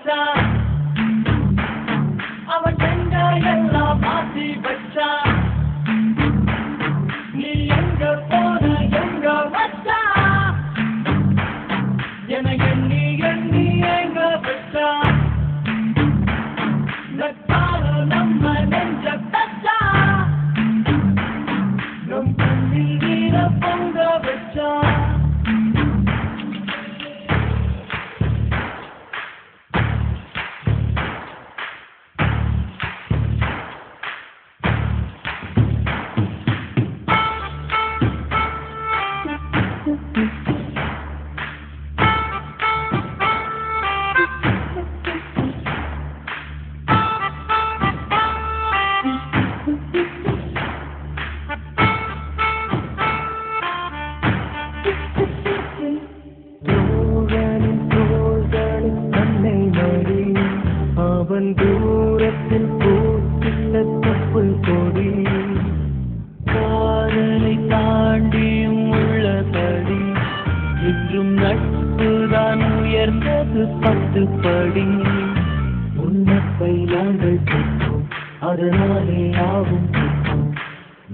மச்சான் அவன் எங்க எல்லாம் மாத்தி வச்சான் நீ எங்க போன எங்க மச்சான் என எண்ணி எண்ணி எங்க வச்சான் நட்டால நம்ம நெஞ்ச தச்சான் நம் கண்ணில் நீர பொங்க வச்சான் அவன் தூரத்தில் பூத்துள்ள தொப்புள் கொடி காதலை தாண்டியும் உள்ளபடி இன்றும் நட்புதான் உயர்ந்தது 10 படி உன்னப்பை நாங்கள் பெற்றோம் அதனாலே ஆகும் பெற்றோம்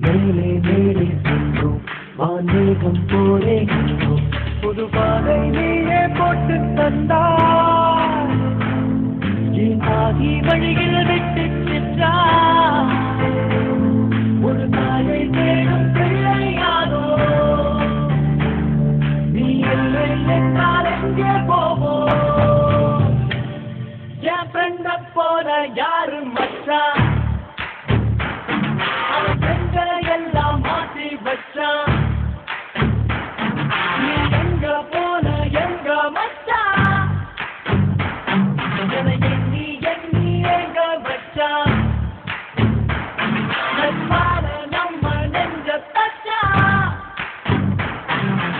மேலே மேலே சென்றோம் வானேகம் போலே சென்றோம் புது பாதை நீயே போட்டு தந்தாய் ஆகி வழியில் விட்டு சென்றார் ஒரு தாயை தேடும் பிள்ளையாரோ நீ இல்லை என்றால் எங்கே போவோம் என் ஃப்ரெண்ட போல யாரு மச்சான் அவன் ஃப்ரெண்ட எல்லாம் மாற்றி வச்சான் நீ எங்க போன எங்க மச்சான் நம்ம நெஞ்ச தச்சா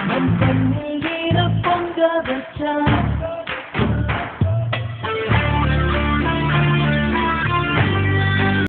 நம் கண்ணில் நீர பொங்க வச்சா